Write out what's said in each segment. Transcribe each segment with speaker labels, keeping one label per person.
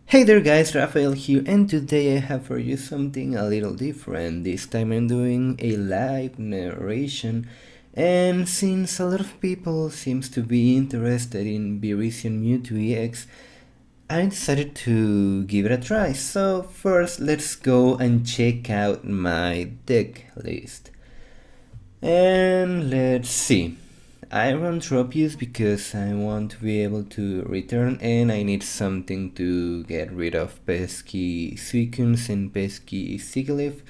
Speaker 1: Hey there guys, Rafael here, and today I have for you something a little different. This time I'm doing a live narration, and since a lot of people seems to be interested in Virizion Mewtwo EX, I decided to give it a try. So first let's go and check out my deck list. And let's see. I run Tropius because I want to be able to return and I need something to get rid of pesky Suicunes and pesky Sigilyph.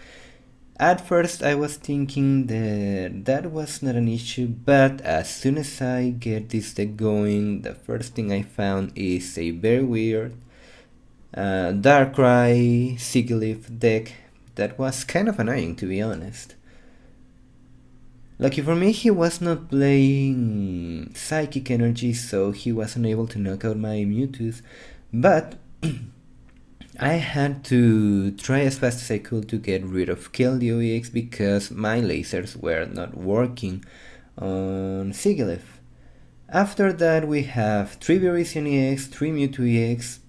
Speaker 1: At first I was thinking that that was not an issue, but as soon as I get this deck going, the first thing I found is a very weird Darkrai Sigilyph deck that was kind of annoying, to be honest. Lucky for me, he was not playing Psychic Energy, so he wasn't able to knock out my Mewtwo's, but I had to try as fast as I could to get rid of Keldeo EX because my lasers were not working on Sigilyph. After that we have 3 Virizion EX, 3 Mewtwo EX,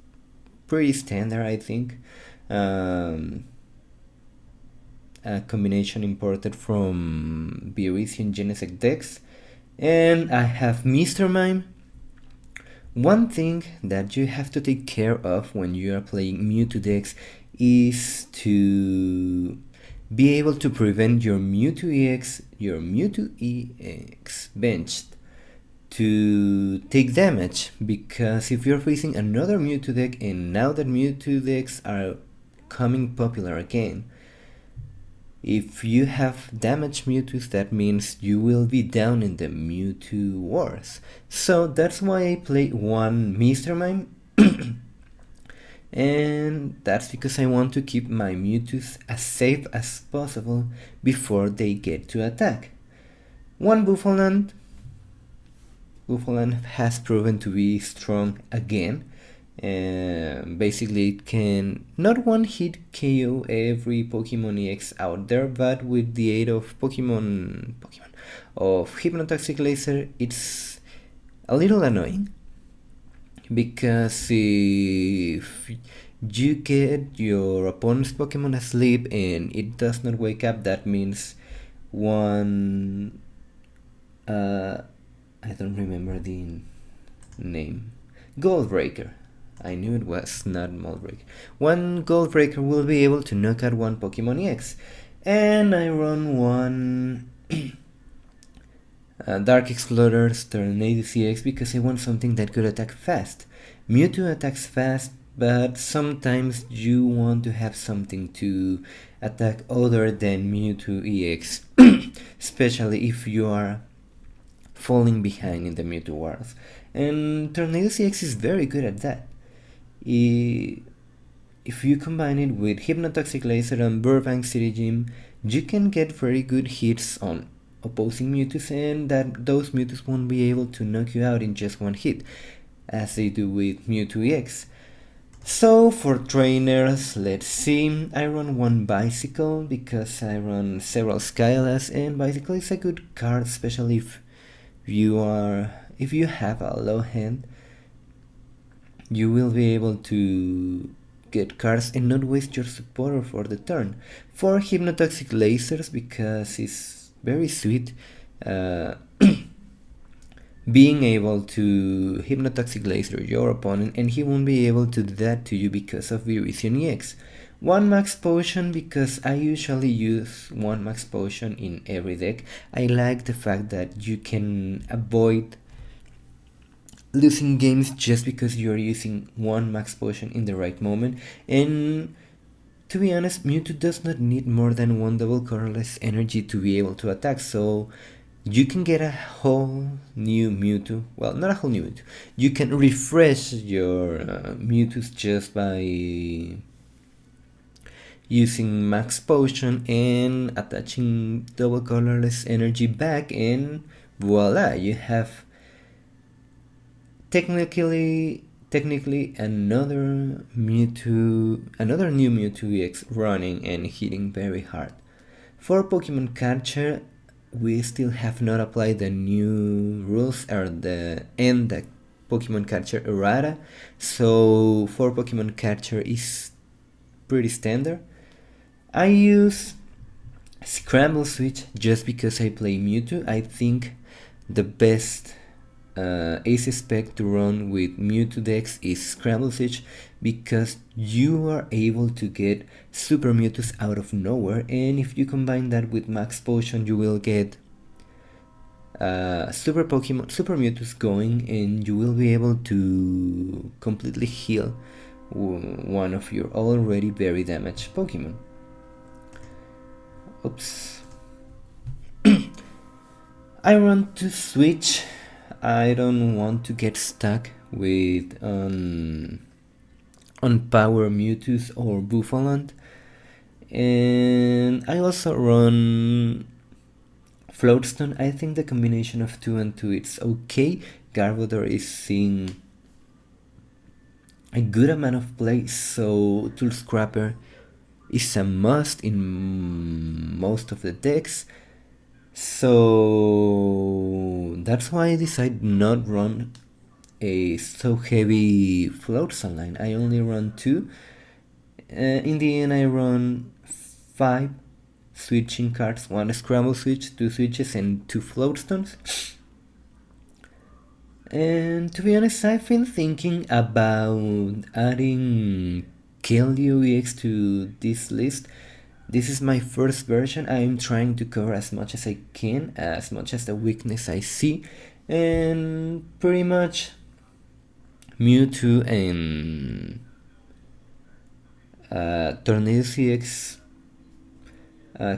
Speaker 1: pretty standard I think. A combination imported from Virizion Genesect decks, and I have Mr. Mime. One thing that you have to take care of when you are playing Mewtwo decks is to be able to prevent your Mewtwo EX benched to take damage, because if you're facing another Mewtwo deck, and now that Mewtwo decks are coming popular again, if you have damaged Mewtwo's, that means you will be down in the Mewtwo wars. So that's why I play one Mr. Mime. And that's because I want to keep my Mewtwo's as safe as possible before they get to attack. One Buffaloland. Buffaloland has proven to be strong again. Basically it can not one hit KO every Pokemon EX out there, but with the aid of Pokemon of Hypnotoxic Laser, it's a little annoying, because if you get your opponent's Pokemon asleep and it does not wake up, that means one I don't remember the name, Goldbreaker. I knew it was not Moldbreaker. One Goldbreaker will be able to knock out one Pokemon EX. And I run one Dark Exploder's Tornadus EX because I want something that could attack fast. Mewtwo attacks fast, but sometimes you want to have something to attack other than Mewtwo EX. Especially if you are falling behind in the Mewtwo Wars. And Tornadus EX is very good at that. If you combine it with Hypnotoxic Laser and Burbank City Gym, you can get very good hits on opposing Mewtwo's, and that those Mewtwo's won't be able to knock you out in just one hit, as they do with Mewtwo EX. So for trainers, let's see, I run one Bicycle because I run several Skylas, and Bicycle is a good card, especially if you have a low hand. You will be able to get cards and not waste your supporter for the turn. For Hypnotoxic Lasers, because it's very sweet, being able to Hypnotoxic Laser your opponent and he won't be able to do that to you because of Virizion EX. One Max Potion, because I usually use one Max Potion in every deck. I like the fact that you can avoid losing games just because you're using one Max Potion in the right moment. And to be honest, Mewtwo does not need more than one double colorless energy to be able to attack, so you can get a whole new Mewtwo. Well, not a whole new Mewtwo. You can refresh your Mewtwo's just by using Max Potion and attaching double colorless energy back, and voila, you have technically another new Mewtwo EX running and hitting very hard. For Pokemon Catcher, we still have not applied the new rules and the Pokemon Catcher errata, so 4 Pokemon Catcher is pretty standard. I use Scramble Switch just because I play Mewtwo. I think the best ace spec to run with Mewtwo decks is Scramble Switch, because you are able to get Super Mewtwo's out of nowhere, and if you combine that with Max Potion, you will get Super Mewtwo's going, and you will be able to completely heal one of your already very damaged Pokemon. Oops. I want to switch. I don't want to get stuck with on Power Mewtwo's or Buffalon. And I also run Floatstone. I think the combination of 2 and 2 it's okay. Garbodor is seeing a good amount of play, so Tool Scrapper is a must in most of the decks. So that's why I decided not run a so heavy Floatstone line. I only run 2. In the end I run 5 switching cards, 1 Scramble Switch, 2 switches and 2 Floatstones. And to be honest, I've been thinking about adding Keldeo EX to this list. This is my first version. I'm trying to cover as much as I can, as much as the weakness I see, and pretty much Mewtwo and Tornado CX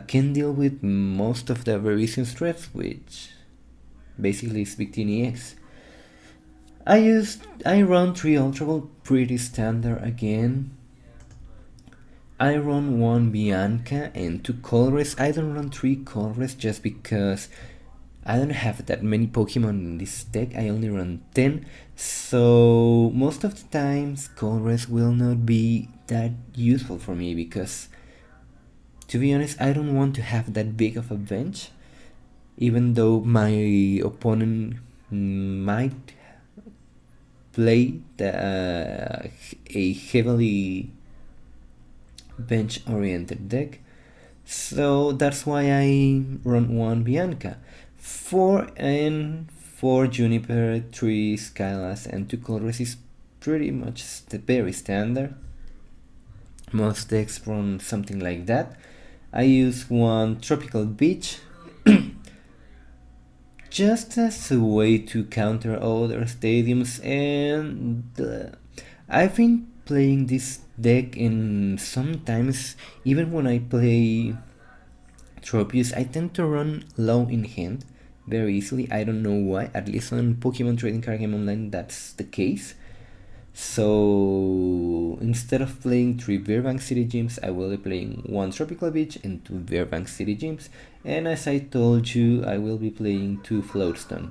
Speaker 1: can deal with most of the Virizion threats, which basically is Victini EX. I run 3 Ultra Ball, pretty standard again. I run 1 Bianca and 2 Colress. I don't run 3 Colress just because I don't have that many Pokemon in this deck. I only run 10, so most of the times Colress will not be that useful for me, because to be honest, I don't want to have that big of a bench, even though my opponent might play a heavily bench oriented deck. So that's why I run 1 Bianca, 4 Juniper, 3 Skylas and 2 Colress is pretty much very standard. Most decks run something like that. I use 1 Tropical Beach just as a way to counter other stadiums, and I've been playing this deck, and sometimes even when I play Tropius, I tend to run low in hand very easily. I don't know why, at least on Pokemon Trading Card Game Online that's the case. So instead of playing 3 Fairbank City Gyms, I will be playing 1 Tropical Beach and 2 Fairbank City Gyms, and as I told you, I will be playing 2 Floatstone.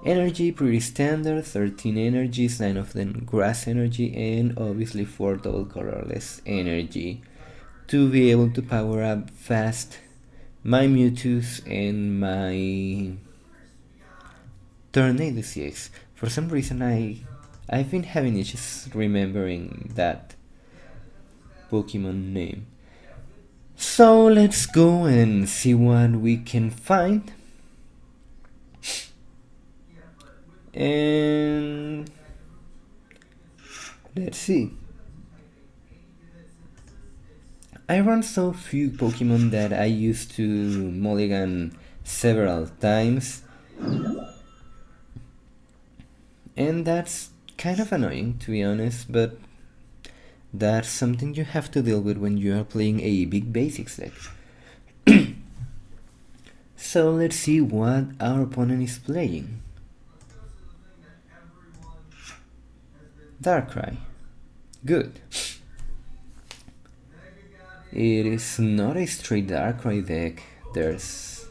Speaker 1: Energy, pretty standard, 13 energies, 9 of them grass energy, and obviously 4 double colorless energy to be able to power up fast my Mewtwo's and my Tornado CX. For some reason I've been having issues remembering that Pokemon name. So let's go and see what we can find. And let's see. I run so few Pokemon that I used to mulligan several times, and that's kind of annoying, to be honest, but that's something you have to deal with when you are playing a big basics deck. So let's see what our opponent is playing. Darkrai. Good. It is not a straight Darkrai deck. There's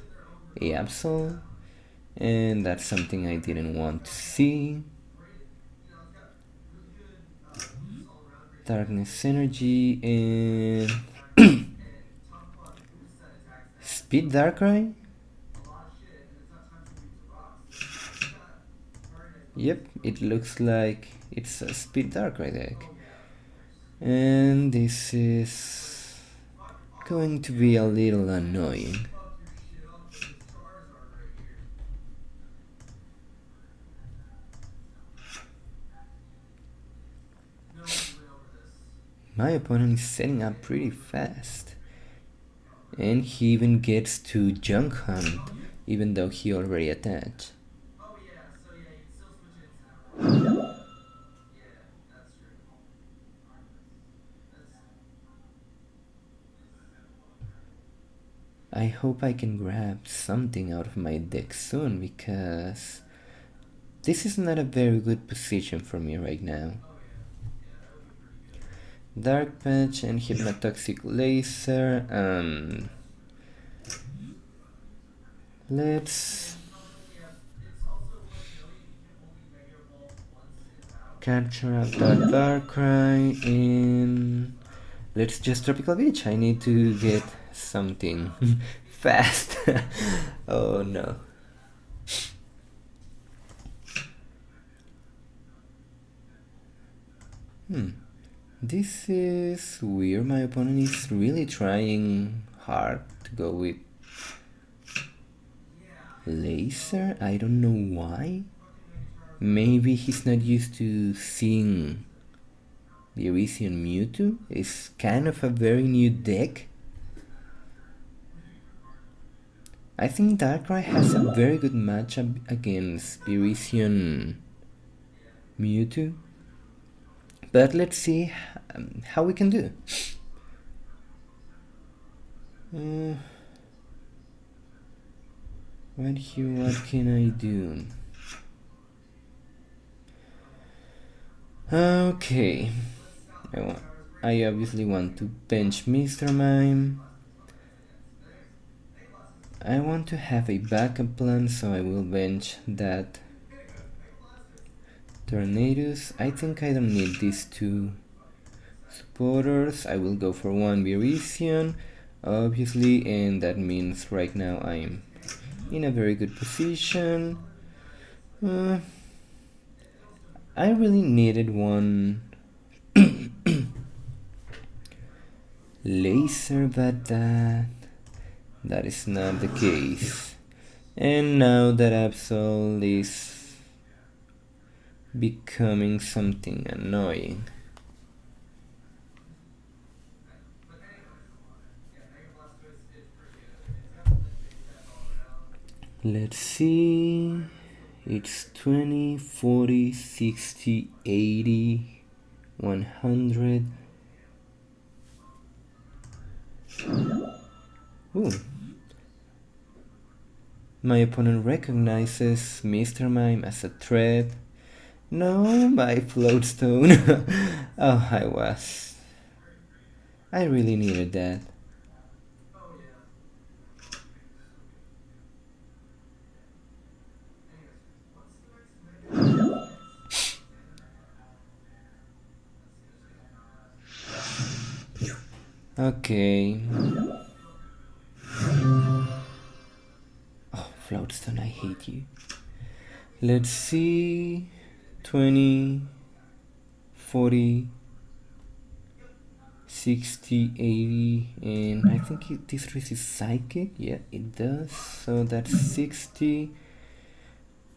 Speaker 1: a Absol, and that's something I didn't want to see. Darkness Energy and Speed Darkrai? Yep, it looks like it's a speed Darkrai deck. And this is going to be a little annoying. My opponent is setting up pretty fast. And he even gets to Junk Hunt, even though he already attached. I hope I can grab something out of my deck soon, because this is not a very good position for me right now. Dark Patch and Hypnotoxic Laser, let's capture out that Darkrai and let's just Tropical Beach. I need to get something fast. Oh no. This is weird. My opponent is really trying hard to go with laser. I don't know why. Maybe he's not used to seeing Virizion Mewtwo. It's kind of a very new deck. I think Darkrai has a very good matchup against Virizion Mewtwo. But let's see how we can do. Right here, what can I do? Okay, I obviously want to bench Mr. Mime. I want to have a backup plan, so I will bench that Tornadoes. I think I don't need these two supporters. I will go for one Virizion, obviously, and that means right now I'm in a very good position. I really needed one laser, but that is not the case. And now that Absol is becoming something annoying. Let's see. It's 20, 40, 60, 80, 100. Ooh. My opponent recognizes Mr. Mime as a threat. No, my Floatstone. Oh, I really needed that. Okay. Oh, Floatstone, I hate you. Let's see. 20, 40, 60, 80, and I think this race is psychic. Yeah, it does. So that's 60.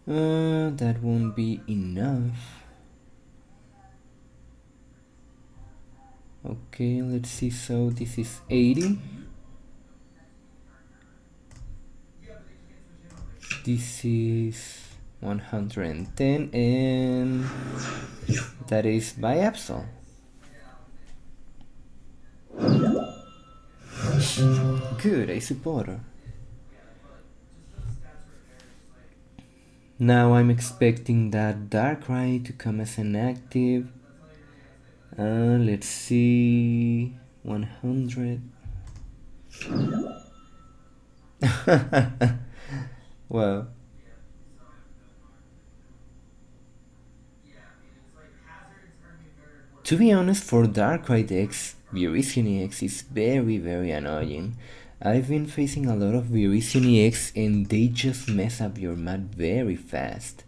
Speaker 1: That won't be enough. Okay, let's see. So this is 80. This is 110, and that is by Absol. Good, a supporter. Now I'm expecting that Darkrai to come as an active. Let's see, 100. Well, to be honest, for Darkrai decks, Virizion EX is very annoying. I've been facing a lot of Virizion EX and they just mess up your mat very fast.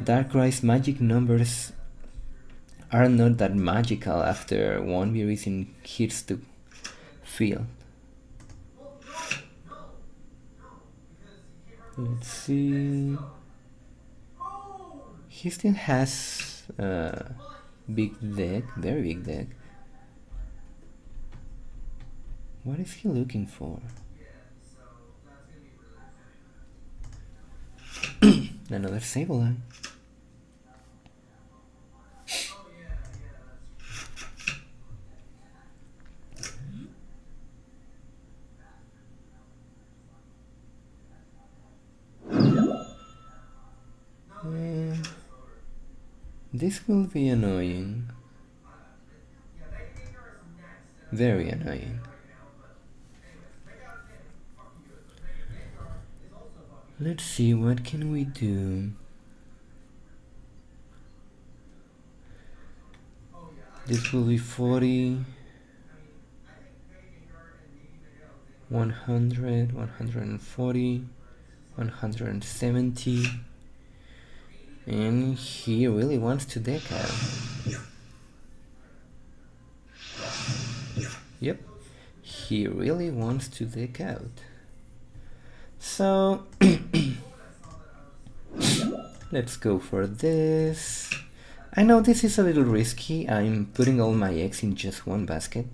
Speaker 1: Darkrai's magic numbers are not that magical after one Virizion hits the field. Let's see. He still has a big deck, very big deck. What is he looking for? Another Sableye. This will be annoying. Very annoying. Let's see, what can we do? This will be 40, 100, 140, 170. And he really wants to deck out. Yep, he really wants to deck out. So let's go for this. I know this is a little risky. I'm putting all my eggs in just one basket,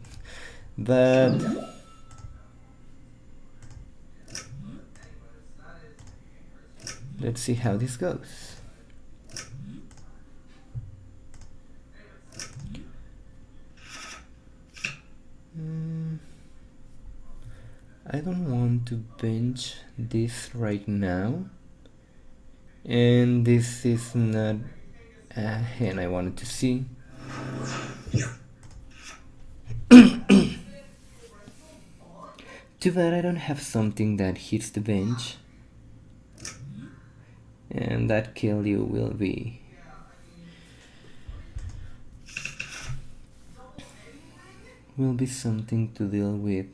Speaker 1: but let's see how this goes. I don't want to bench this right now, and this is not a hand I wanted to see. Too bad I don't have something that hits the bench, and that kill you will be something to deal with.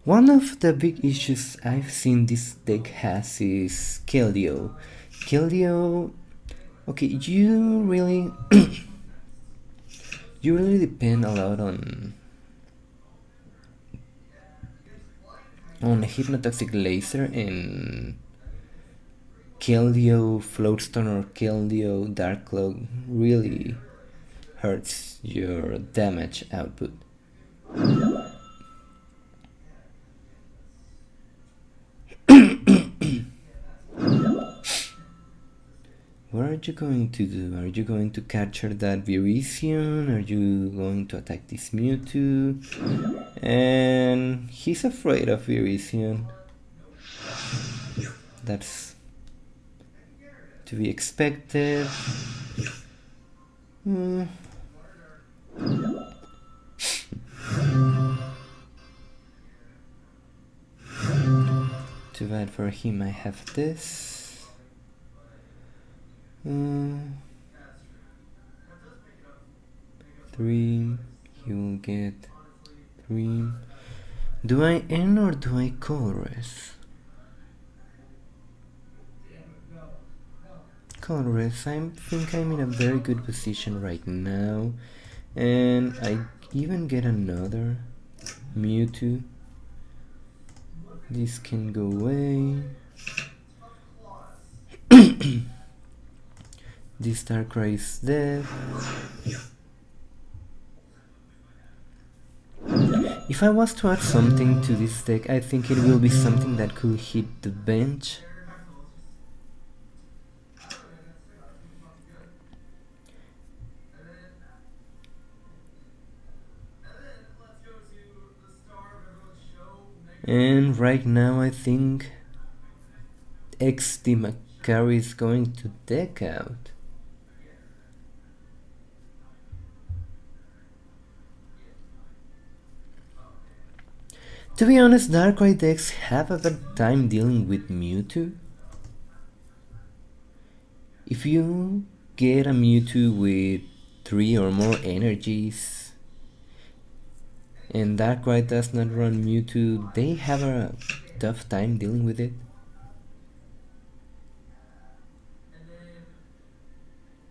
Speaker 1: One of the big issues I've seen this deck has is Keldeo. Keldeo, okay, you really you really depend a lot on Hypnotoxic Laser and Keldeo Floatstone or Keldeo Dark Cloak really hurts your damage output. What are you going to do? Are you going to capture that Virizion? Are you going to attack this Mewtwo? And he's afraid of Virizion. That's to be expected. Too bad for him, I have this. 3, he will get 3. Do I end or do I colorless? Colorless, I think I'm in a very good position right now, and I even get another Mewtwo. This can go away. This Darkrai is dead. If I was to add something to this deck, I think it will be something that could hit the bench. And right now I think XDimacari is going to deck out. To be honest, Darkrai decks have a bad time dealing with Mewtwo. If you get a Mewtwo with 3 or more energies and Darkrai does not run Mewtwo, they have a tough time dealing with it.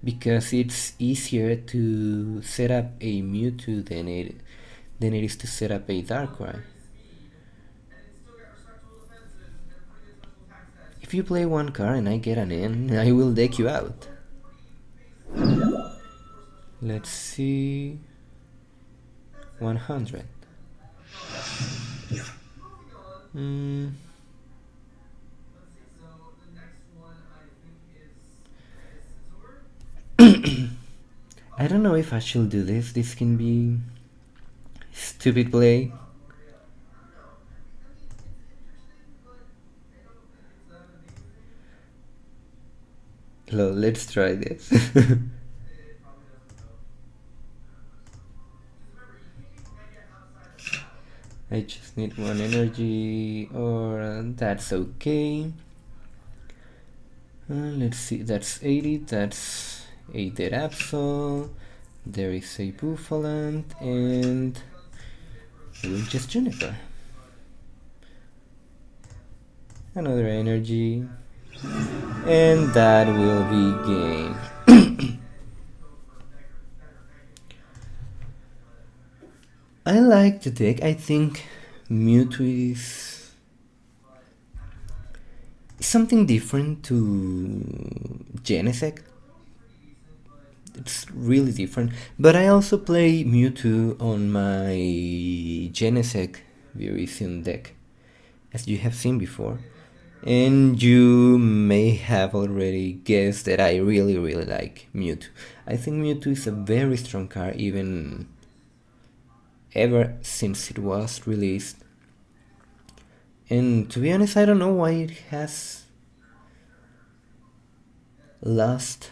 Speaker 1: because it's easier to set up a Mewtwo than it is to set up a Darkrai. If you play one card and I get an N, I will deck you out. Let's see. 100. I don't know if I should do this. This can be stupid play. Let's try this. I just need one energy, or that's okay. Let's see, that's 80, that's a Dead Absol, there is a Buffalant, and we'll just Juniper. Another energy, and that will be game. I like the deck. I think Mewtwo is something different to Genesect. It's really different. But I also play Mewtwo on my Genesect Virizion deck, as you have seen before. And you may have already guessed that I really like Mewtwo. I think Mewtwo is a very strong card, even ever since it was released. And to be honest, I don't know why it has lost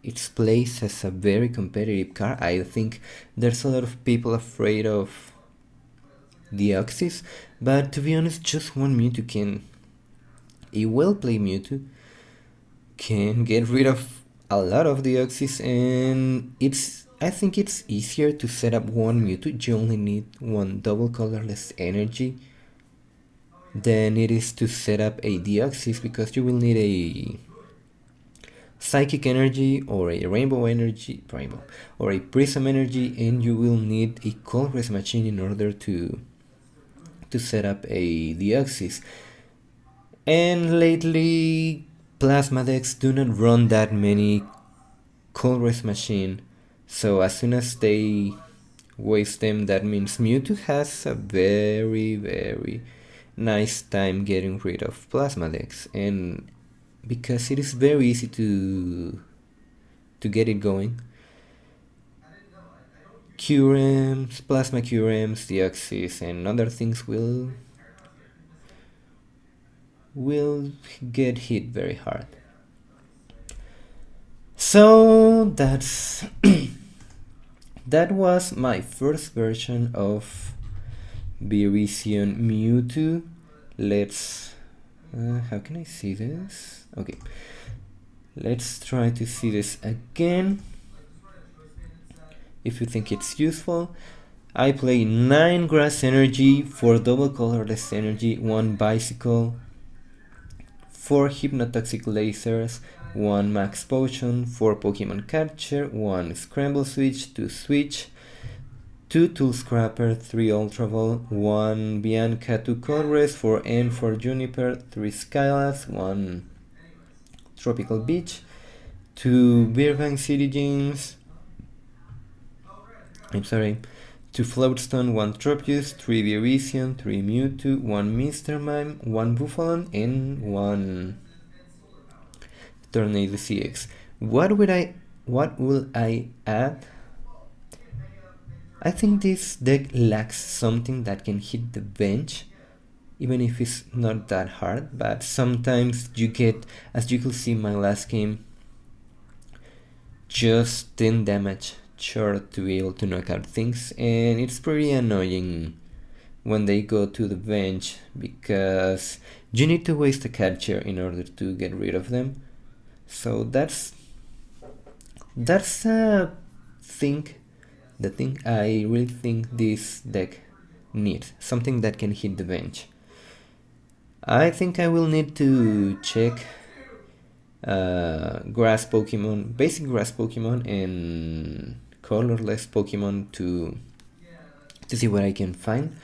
Speaker 1: its place as a very competitive card. I think there's a lot of people afraid of Deoxys, but to be honest, just one Mewtwo can, a well-played Mewtwo can get rid of a lot of Deoxys, and I think it's easier to set up one Mewtwo. You only need one double colorless energy than it is to set up a Deoxys, because you will need a Psychic energy or a Rainbow energy, or a Prism energy, and you will need a colorless machine in order to set up a Deoxys. And lately, Plasma decks do not run that many colorless machine, so as soon as they waste them, that means Mewtwo has a very nice time getting rid of Plasma decks, and because it is very easy to get it going. QRMs, Plasma QRMs, Deoxys, and other things will get hit very hard. So that's that was my first version of Virizion Mewtwo. Let's how can I see this? Okay, let's try to see this again. If you think it's useful, I play 9 grass energy, 4 double colorless energy, 1 bicycle, 4 hypnotoxic lasers, 1 max potion, 4 Pokemon catcher, 1 scramble switch, 2 switch, 2 tool scrapper, 3 ultra ball, 1 Bianca, 2 colorless, 4 N for Juniper, 3 Skylas, 1 tropical beach, 2 Beerbank City James, 2 Floatstone, 1 Tropius, 3 Virizion, 3 Mewtwo, 1 Mr. Mime, 1 Buffalant, and 1 Tornado CX. What will I add? I think this deck lacks something that can hit the bench, even if it's not that hard, but sometimes you get, as you could see in my last game, just 10 damage short to be able to knock out things, and it's pretty annoying when they go to the bench, because you need to waste a catcher in order to get rid of them. So that's the thing I really think this deck needs, something that can hit the bench. I think I will need to check grass Pokemon, basic grass Pokemon, and colorless Pokemon to see what I can find.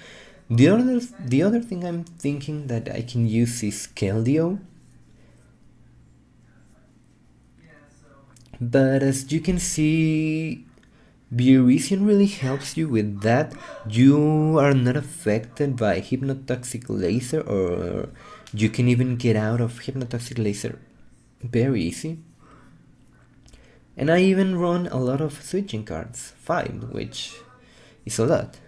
Speaker 1: The other thing I'm thinking that I can use is Keldeo. But as you can see, Virizion really helps you with that. You are not affected by Hypnotoxic Laser, or you can even get out of Hypnotoxic Laser very easy. And I even run a lot of switching cards, 5, which is a lot.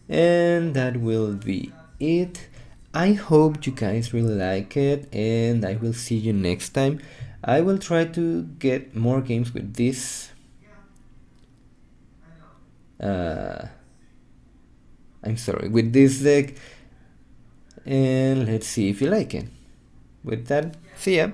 Speaker 1: And that will be it. I hope you guys really like it, and I will see you next time. I will try to get more games with this. I'm sorry, with this deck. And let's see if you like it. With that, see ya.